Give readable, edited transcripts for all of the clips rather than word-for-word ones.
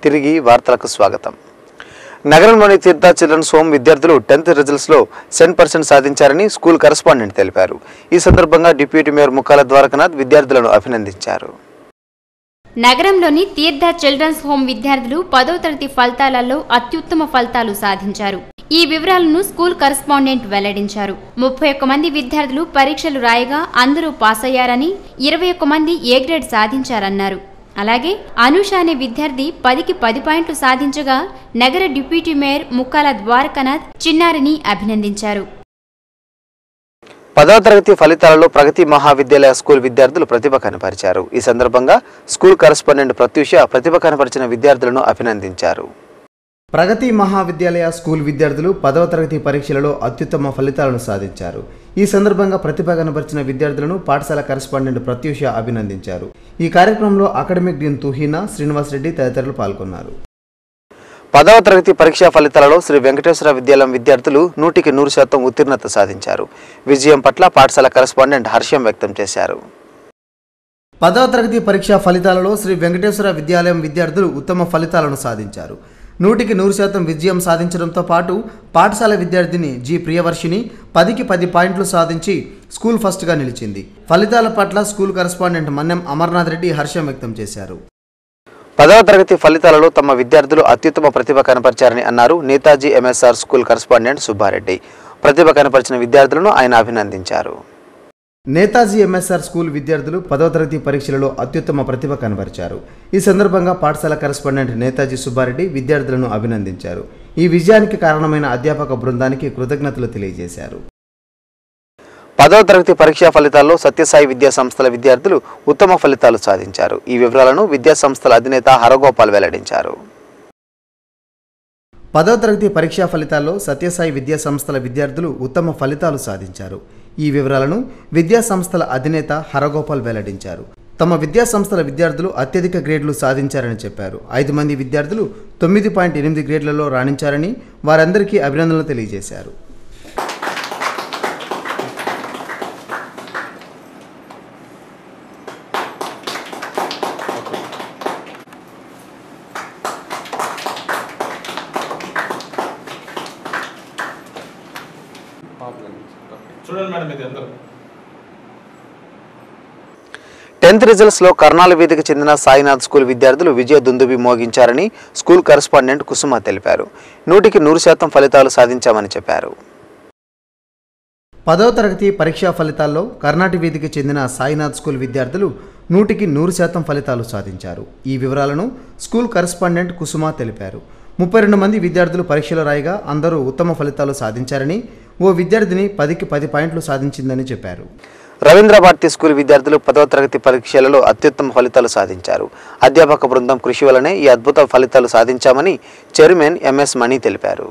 తిరిగి వార్తలకు స్వాగతం. నగరంలోని తీర్థ చిల్డ్రన్స్ హోమ్ విద్యార్థులు 10th రిజల్ట్స్ లో 100% సాధించారని స్కూల్ కరెస్పాండెంట్ తెలిపారు. ఈ సందర్భంగా డిప్యూటీ మేయర్ ముక్కాల ద్వారకనాథ్ విద్యార్థులను అభినందించారు. నగరంలోని తీర్థ చిల్డ్రన్స్ హోమ్ విద్యార్థులు 10వ తరగతి ఫలితాలలో అత్యుత్తమ ఫలితాలు సాధించారు. ఈ వివరాలను స్కూల్ కరెస్పాండెంట్ వెల్లడించారు. 31 మంది విద్యార్థులు పరీక్షలు రాయగా అందరూ పాస్ అయ్యారని, 21 మంది ఏ గ్రేడ్ సాధించారన్నారు. అలాగే అనూష అనే విద్యార్థి 10కి 10 పాయింట్లు సాధించగా నగర డిప్యూటీ మేయర్ ముక్కాల ద్వారకనాథ్ చిన్నారిని అభినందించారు. 10వ తరగతి ఫలితాలలో ప్రగతి మహావిద్యాలయ స్కూల్ విద్యార్థులు ప్రతిభ కనపరిచారు. ఈ సందర్భంగా స్కూల్ కరెస్పాండెంట్ ప్రత్యూష ప్రతిభ కనపరిచిన విద్యార్థులను అభినందించారు. ప్రగతి మహావిద్యాలయ స్కూల్ విద్యార్థులు 10వ తరగతి పరీక్షలలో అత్యుత్తమ ఫలితాలను సాధించారు. ఈ సందర్భంగా ప్రతిభ కనపరిచిన విద్యార్థులను పాఠశాల కరెస్పాండెంట్ ప్రత్యూష అభినందించారు. ఈ కార్యక్రమంలో అకాడమిక్ డీన్ తుహీనా, శ్రీనివాస్ రెడ్డి తదితరులు పాల్గొన్నారు. 10వ తరగతి పరీక్షా ఫలితాలలో శ్రీ వెంకటేశ్వర విద్యాలయం విద్యార్థులు 100కి 100% ఉత్తీర్ణత సాధించారు. విజయం పట్ల పాఠశాల కరెస్పాండెంట్ హర్షం వ్యక్తం చేశారు. 10వ తరగతి పరీక్షా ఫలితాలలో శ్రీ వెంకటేశ్వర విద్యాలయం విద్యార్థులు ఉత్తమ ఫలితాలను సాధించారు. 100కి 100% విజయం సాధించడంతో పాటు పాఠశాల విద్యార్థిని జి ప్రియవర్షిని 10కి 10 పాయింట్లు సాధించి స్కూల్ ఫస్ట్గా నిలిచింది. ఫలితాల పట్ల స్కూల్ కరెస్పాండెంట్ మన్నెం అమర్నాథ్ రెడ్డి హర్షం వ్యక్తం చేశారు. 10వ తరగతి ఫలితాలలో తమ విద్యార్థులు అత్యుత్తమ ప్రతిభ కనపరిచారని అన్నారు Netaji MSR school correspondent Subbareddy. ప్రతిభ కనపరిచిన విద్యార్థులను ఆయన అభినందించారు. నేతాజీ ఎంఎస్ఆర్ స్కూల్ విద్యార్థులు 10వ తరగతి పరీక్షలలో అత్యుత్తమ ప్రతిభ కనబరిచారు. ఈ సందర్భంగా పాఠశాల కరెస్పాండెంట్ నేతాజీ సుబ్బారెడ్డి విద్యార్థులను అభినందించారు. ఈ విజయానికి కారణమైన అధ్యాపక బృందానికి కృతజ్ఞతలు తెలియజేశారు. 10వ తరగతి పరీక్షా ఫలితాల్లో సత్యసాయి విద్యా సంస్థల విద్యార్థులు ఉత్తమ ఫలితాలు సాధించారు. ఈ వివరాలను విద్యా సంస్థల అధినేత హరగోపాల్ వెల్లడించారు. 10వ తరగతి పరీక్షా ఫలితాల్లో సత్యసాయి విద్యా సంస్థల విద్యార్థులు ఉత్తమ ఫలితాలు సాధించారు. ఈ వివరాలను విద్యా సంస్థల అధినేత హరగోపాల్ వెల్లడించారు. తమ విద్యా సంస్థల విద్యార్థులు అత్యధిక గ్రేడ్లు సాధించారని చెప్పారు. 5 మంది విద్యార్థులు 9.8 గ్రేడ్లలో రాణించారని వారందరికీ అభినందనలు తెలియజేశారు. చూడండి మేడం, ఇది అందరూ 10th రిజల్ట్స్ లో కర్నాల వీధికి చెందిన సాయినాథ్ స్కూల్ విద్యార్థులు విజయ దుందుబి మోగించారని స్కూల్ కరెస్పాండెంట్ కుసుమ తెలిపారు. 100కి 100% ఫలితాలు సాధించామని చెప్పారు. 10వ తరగతి పరీక్షా ఫలితాల్లో కర్ణాటి వీధికి చెందిన సాయినాథ్ స్కూల్ విద్యార్థులు 100కి 100% ఫలితాలు సాధించారు. ఈ వివరాలను స్కూల్ కరెస్పాండెంట్ కుసుమ తెలిపారు. 32 మంది విద్యార్థులు పరీక్షలు రాయగా అందరూ ఉత్తమ ఫలితాలు సాధించారని, ఓ విద్యార్థిని 10కి 10 పాయింట్లు సాధించిందని చెప్పారు. రవీంద్ర భారతి స్కూల్ విద్యార్థులు 10వ తరగతి పరీక్షలలో అత్యుత్తమ ఫలితాలు సాధించారు. అధ్యాపక బృందం కృషి వల్లనే ఈ అద్భుత ఫలితాలు సాధించామని చైర్మన్ ఎంఎస్ మణి తెలిపారు.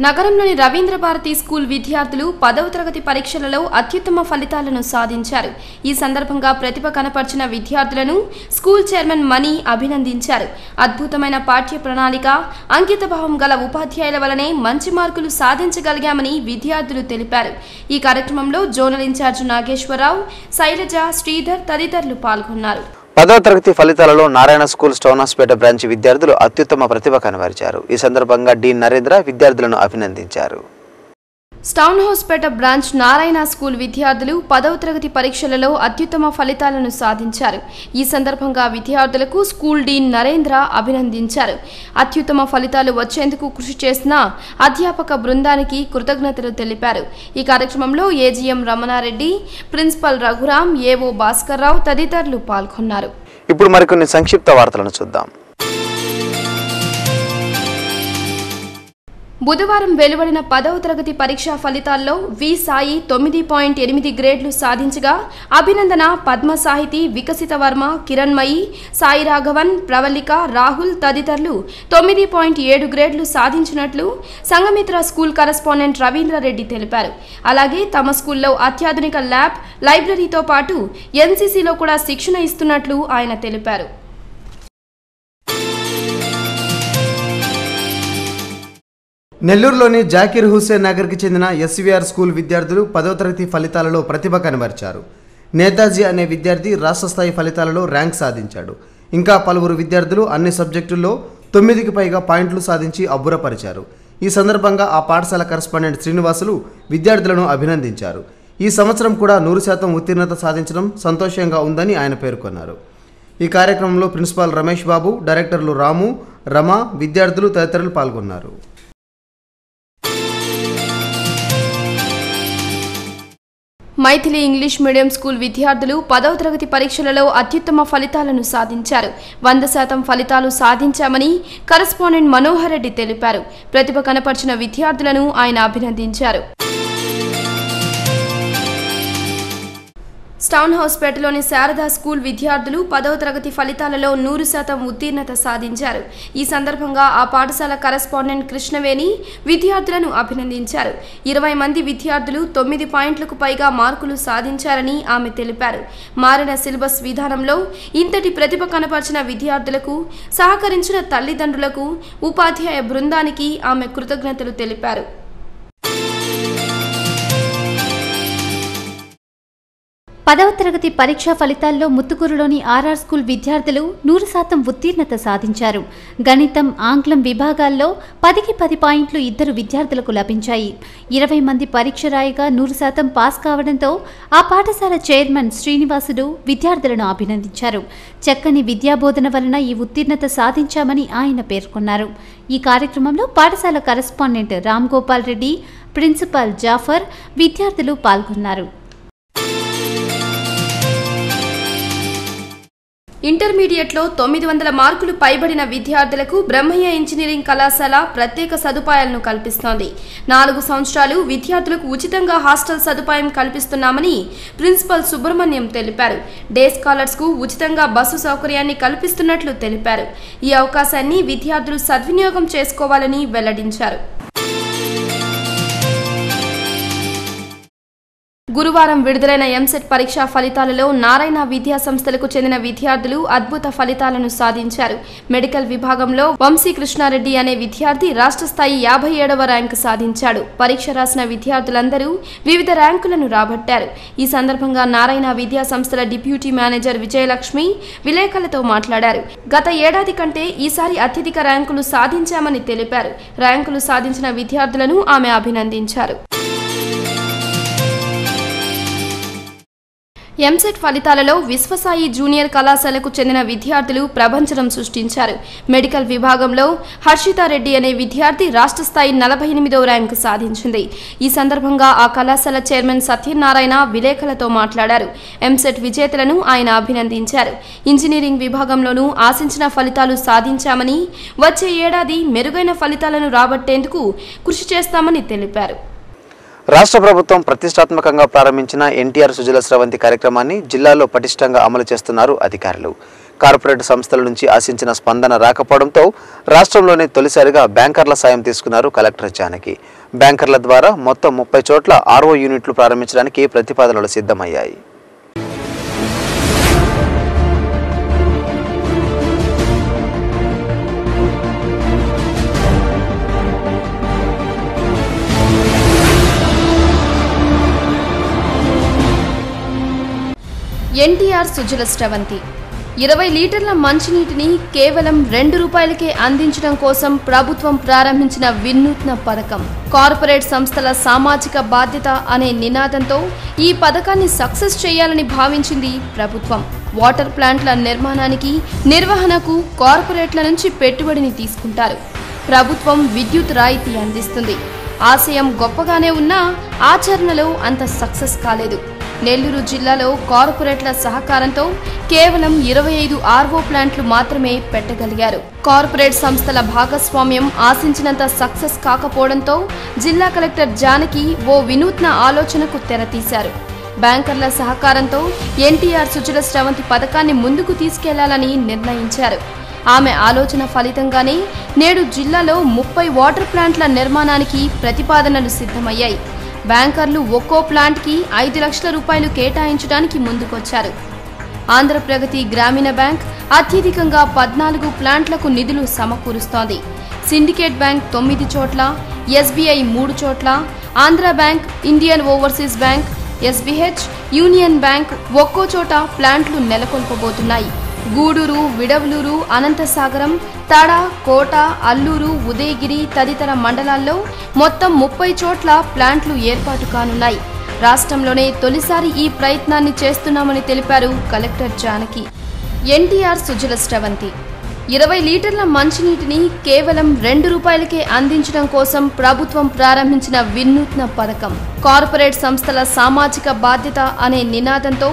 నగరంలోని రవీంద్ర భారతి స్కూల్ విద్యార్థులు 10వ తరగతి పరీక్షలలో అత్యుత్తమ ఫలితాలను సాధించారు. ఈ సందర్భంగా ప్రతిభ కనపర్చిన విద్యార్థులను స్కూల్ చైర్మన్ మణి అభినందించారు. అద్భుతమైన పాఠ్య ప్రణాళిక, అంకితభావం గల ఉపాధ్యాయుల వలనే మంచి మార్కులు సాధించగలిగామని విద్యార్థులు తెలిపారు. ఈ కార్యక్రమంలో జోనల్ ఇన్ఛార్జ్ నాగేశ్వరరావు, శైలజ, శ్రీధర్ తదితరులు పాల్గొన్నారు. 10వ తరగతి ఫలితాలలో నారాయణ స్కూల్ స్టోనాస్పేట బ్రాంచ్ విద్యార్థులు అత్యుత్తమ ప్రతిభ కనబరిచారు. ఈ సందర్భంగా డీన్ నరేంద్ర విద్యార్థులను అభినందించారు. స్టౌన్ హౌస్పేట బ్రాంచ్ నారాయణ స్కూల్ విద్యార్థులు 10వ తరగతి పరీక్షలలో అత్యుత్తమ ఫలితాలను సాధించారు. ఈ సందర్భంగా విద్యార్థులకు స్కూల్ డీన్ నరేంద్ర అభినందించారు. అత్యుత్తమ ఫలితాలు వచ్చేందుకు కృషి చేసిన అధ్యాపక బృందానికి కృతజ్ఞతలు తెలిపారు. ఈ కార్యక్రమంలో ఏజీఎం రమణారెడ్డి, ప్రిన్సిపల్ రఘురాం, ఏవో భాస్కర్ రావు తదితరులు పాల్గొన్నారు. ఇప్పుడు మరికొన్ని సంక్షిప్త వార్తలను చూద్దాం. బుధవారం వెలువడిన 10వ తరగతి పరీక్షా ఫలితాల్లో వి సాయి 9.8 గ్రేడ్లు సాధించగా అభినందన, పద్మ సాహితి, వికసిత వర్మ, కిరణ్మయి, సాయి రాఘవన్, ప్రవళిక, రాహుల్ తదితరులు 9.7 గ్రేడ్లు సాధించినట్లు సంఘమిత్ర స్కూల్ కరెస్పాండెంట్ రవీంద్రారెడ్డి తెలిపారు. అలాగే తమ స్కూల్లో అత్యాధునిక ల్యాబ్, లైబ్రరీతో పాటు ఎన్సీసీలో కూడా శిక్షణ ఇస్తున్నట్లు ఆయన తెలిపారు. నెల్లూరులోని జాకీర్ హుస్సేన్ నగర్కి చెందిన ఎస్వీఆర్ స్కూల్ విద్యార్థులు 10వ తరగతి ఫలితాలలో ప్రతిభ కనబరిచారు. నేతాజీ అనే విద్యార్థి రాష్ట్ర స్థాయి ఫలితాలలో ర్యాంక్ సాధించాడు. ఇంకా పలువురు విద్యార్థులు అన్ని సబ్జెక్టుల్లో 9కి పైగా పాయింట్లు సాధించి అబ్బురపరిచారు. ఈ సందర్భంగా ఆ పాఠశాల కరెస్పాండెంట్ శ్రీనివాసులు విద్యార్థులను అభినందించారు. ఈ సంవత్సరం కూడా 100% ఉత్తీర్ణత సాధించడం సంతోషంగా ఉందని ఆయన పేర్కొన్నారు. ఈ కార్యక్రమంలో ప్రిన్సిపాల్ రమేష్ బాబు, డైరెక్టర్లు రాము, రమ, విద్యార్థులు తదితరులు పాల్గొన్నారు. మైథిలి ఇంగ్లీష్ మీడియం స్కూల్ విద్యార్థులు 10వ తరగతి పరీక్షలలో అత్యుత్తమ ఫలితాలను సాధించారు. 100% ఫలితాలు సాధించామని కరెస్పాండెంట్ మనోహర్ రెడ్డి తెలిపారు. ప్రతిభ కనపర్చిన విద్యార్థులను ఆయన అభినందించారు. స్టౌన్ హౌస్పేటలోని శారదా స్కూల్ విద్యార్థులు 10వ తరగతి ఫలితాలలో 100% ఉత్తీర్ణత సాధించారు. ఈ సందర్భంగా ఆ పాఠశాల కరెస్పాండెంట్ కృష్ణవేణి విద్యార్థులను అభినందించారు. 20 మంది విద్యార్థులు 9 పాయింట్లకు పైగా మార్కులు సాధించారని ఆమె తెలిపారు. మారిన సిలబస్ విధానంలో ఇంతటి ప్రతిభ కనపర్చిన విద్యార్థులకు, సహకరించిన తల్లిదండ్రులకు, ఉపాధ్యాయ బృందానికి ఆమె కృతజ్ఞతలు తెలిపారు. పదవ తరగతి పరీక్షా ఫలితాల్లో ముత్తుకూరులోని ఆర్ఆర్ స్కూల్ విద్యార్థులు 100% ఉత్తీర్ణత సాధించారు. గణితం, ఆంగ్లం విభాగాల్లో 10కి 10 పాయింట్లు ఇద్దరు విద్యార్థులకు లభించాయి. 20 మంది పరీక్ష రాయగా 100% పాస్ కావడంతో ఆ పాఠశాల చైర్మన్ శ్రీనివాసులు విద్యార్థులను అభినందించారు. చక్కని విద్యాబోధన వలన ఈ ఉత్తీర్ణత సాధించామని ఆయన పేర్కొన్నారు. ఈ కార్యక్రమంలో పాఠశాల కరెస్పాండెంట్ రామ్ గోపాల్ రెడ్డి, ప్రిన్సిపాల్ జాఫర్, విద్యార్థులు పాల్గొన్నారు. ఇంటర్మీడియట్లో 900 మార్కులు పైబడిన విద్యార్థులకు బ్రహ్మయ్య ఇంజనీరింగ్ కళాశాల ప్రత్యేక సదుపాయాలను కల్పిస్తోంది. 4 సంవత్సరాలు విద్యార్థులకు ఉచితంగా హాస్టల్ సదుపాయం కల్పిస్తున్నామని ప్రిన్సిపల్ సుబ్రహ్మణ్యం తెలిపారు. డే స్కాలర్స్కు ఉచితంగా బస్సు సౌకర్యాన్ని కల్పిస్తున్నట్లు తెలిపారు. ఈ అవకాశాన్ని విద్యార్థులు సద్వినియోగం చేసుకోవాలని వెల్లడించారు. గురువారం విడుదలైన ఎంసెట్ పరీక్షా ఫలితాలలో నారాయణ విద్యా సంస్థలకు చెందిన విద్యార్థులు అద్భుత ఫలితాలను సాధించారు. మెడికల్ విభాగంలో వంశీకృష్ణారెడ్డి అనే విద్యార్థి రాష్ట్ర స్థాయి 57వ ర్యాంకు సాధించాడు. పరీక్ష రాసిన విద్యార్థులందరూ వివిధ ర్యాంకులను రాబట్టారు. ఈ సందర్భంగా నారాయణ విద్యా సంస్థల డిప్యూటీ మేనేజర్ విజయలక్ష్మి విలేకరులతో మాట్లాడారు. గత ఏడాది కంటే ఈసారి అత్యధిక ర్యాంకులు సాధించామని తెలిపారు. ర్యాంకులు సాధించిన విద్యార్థులను ఆమె అభినందించారు. ఎంసెట్ ఫలితాలలో విశ్వసాయి జూనియర్ కళాశాలకు చెందిన విద్యార్థులు ప్రభంజనం సృష్టించారు. మెడికల్ విభాగంలో హర్షితారెడ్డి అనే విద్యార్థి రాష్ట్ర స్థాయి 48వ ర్యాంకు సాధించింది. ఈ సందర్భంగా ఆ కళాశాల చైర్మన్ సత్యనారాయణ విలేకరులతో మాట్లాడారు. ఎంసెట్ విజేతలను ఆయన అభినందించారు. ఇంజనీరింగ్ విభాగంలోనూ ఆశించిన ఫలితాలు సాధించామని, వచ్చే ఏడాది మెరుగైన ఫలితాలను రాబట్టేందుకు కృషి చేస్తామని తెలిపారు. రాష్ట్ర ప్రభుత్వం ప్రతిష్టాత్మకంగా ప్రారంభించిన ఎన్టీఆర్ సుజల స్రవంతి కార్యక్రమాన్ని జిల్లాలో పటిష్టంగా అమలు చేస్తున్నారు అధికారులు. కార్పొరేట్ సంస్థల నుంచి ఆశించిన స్పందన రాకపోవడంతో రాష్ట్రంలోనే తొలిసారిగా బ్యాంకర్ల సాయం తీసుకున్నారు కలెక్టర్ జానకి. బ్యాంకర్ల ద్వారా మొత్తం 30 చోట్ల ఆర్ఓ యూనిట్లు ప్రారంభించడానికి ప్రతిపాదనలు సిద్ధమయ్యాయి. ఎన్టీఆర్ సుజల స్రవంతి 20 లీటర్ల మంచినీటిని కేవలం ₹2కే అందించడం కోసం ప్రభుత్వం ప్రారంభించిన వినూత్న పథకం. కార్పొరేట్ సంస్థల సామాజిక బాధ్యత అనే నినాదంతో ఈ పథకాన్ని సక్సెస్ చేయాలని భావించింది ప్రభుత్వం. వాటర్ ప్లాంట్ల నిర్మాణానికి, నిర్వహణకు కార్పొరేట్ల నుంచి పెట్టుబడిని తీసుకుంటారు. ప్రభుత్వం విద్యుత్ రాయితీ అందిస్తుంది. ఆశయం గొప్పగానే ఉన్నా ఆచరణలో అంత సక్సెస్ కాలేదు. నెల్లూరు జిల్లాలో కార్పొరేట్ల సహకారంతో కేవలం 25 ఆర్ఓ ప్లాంట్లు మాత్రమే పెట్టగలిగారు. కార్పొరేట్ సంస్థల భాగస్వామ్యం ఆశించినంత సక్సెస్ కాకపోవడంతో జిల్లా కలెక్టర్ జానకి ఓ వినూత్న ఆలోచనకు తెరతీశారు. బ్యాంకర్ల సహకారంతో ఎన్టీఆర్ సుజల స్రవంతి పథకాన్ని ముందుకు తీసుకెళ్లాలని నిర్ణయించారు. ఆమె ఆలోచన ఫలితంగానే నేడు జిల్లాలో 30 వాటర్ ప్లాంట్ల నిర్మాణానికి ప్రతిపాదనలు సిద్ధమయ్యాయి. బ్యాంకర్లు ఒక్కో ప్లాంట్కి ₹5 లక్షల కేటాయించడానికి ముందుకొచ్చారు. ఆంధ్రప్రగతి గ్రామీణ బ్యాంక్ అత్యధికంగా 14 ప్లాంట్లకు నిధులు సమకూరుస్తోంది. సిండికేట్ బ్యాంక్ 9 చోట్ల, ఎస్బీఐ 3 చోట్ల, Andhra bank, Indian overseas bank, SBH, union bank ఒక్కో చోట ప్లాంట్లు నెలకొల్పబోతున్నాయి. గూడూరు, విడవలూరు, అనంతసాగరం, తడ, కోట, అల్లూరు, ఉదయగిరి తదితర మండలాల్లో మొత్తం 30 చోట్ల ప్లాంట్లు ఏర్పాటు కానున్నాయి. రాష్ట్రంలోనే తొలిసారి ఈ ప్రయత్నాన్ని చేస్తున్నామని తెలిపారు కలెక్టర్ జానకి. ఎన్టీఆర్ సుజల స్రవంతి 20 లీటర్ల మంచినీటిని కేవలం ₹2కే అందించడం కోసం ప్రభుత్వం ప్రారంభించిన వినూత్న పథకం. కార్పొరేట్ సంస్థల సామాజిక బాధ్యత అనే నినాదంతో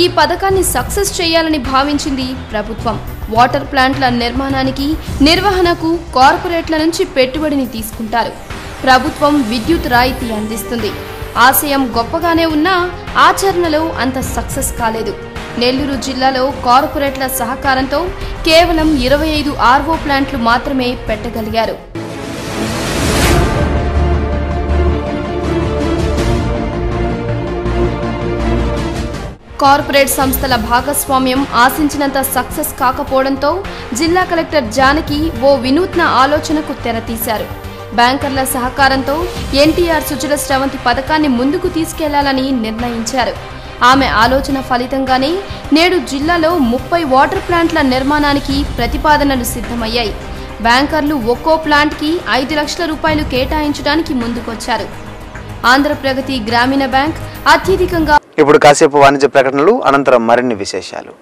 ఈ పథకాన్ని సక్సెస్ చేయాలని భావించింది ప్రభుత్వం. వాటర్ ప్లాంట్ల నిర్మాణానికి, నిర్వహణకు కార్పొరేట్ల నుంచి పెట్టుబడిని తీసుకుంటారు. ప్రభుత్వం విద్యుత్ రాయితీ అందిస్తుంది. ఆశయం గొప్పగానే ఉన్నా ఆచరణలో అంత సక్సెస్ కాలేదు. నెల్లూరు జిల్లాలో కార్పొరేట్ల సహకారంతో కేవలం 25 ఆర్ఓ ప్లాంట్లు మాత్రమే పెట్టగలిగారు. కార్పొరేట్ సంస్థల భాగస్వామ్యం ఆశించినంత సక్సెస్ కాకపోవడంతో జిల్లా కలెక్టర్ జానకి ఓ వినూత్న ఆలోచనకు తెరతీశారు. బ్యాంకర్ల సహకారంతో ఎన్టీఆర్ సుజల స్రవంతి పథకాన్ని ముందుకు తీసుకెళ్లాలని నిర్ణయించారు. ఆమె ఆలోచన ఫలితంగానే నేడు జిల్లాలో 30 వాటర్ ప్లాంట్ల నిర్మాణానికి ప్రతిపాదనలు సిద్ధమయ్యాయి. బ్యాంకర్లు ఒక్కో ప్లాంట్కి ₹5 లక్షల కేటాయించడానికి ముందుకొచ్చారు. ఆంధ్రప్రగతి గ్రామీణ బ్యాంక్ అత్యధికంగా. ఇప్పుడు కాసేపు వాణిజ్య ప్రకటనలు, అనంతరం మరిన్ని విశేషాలు.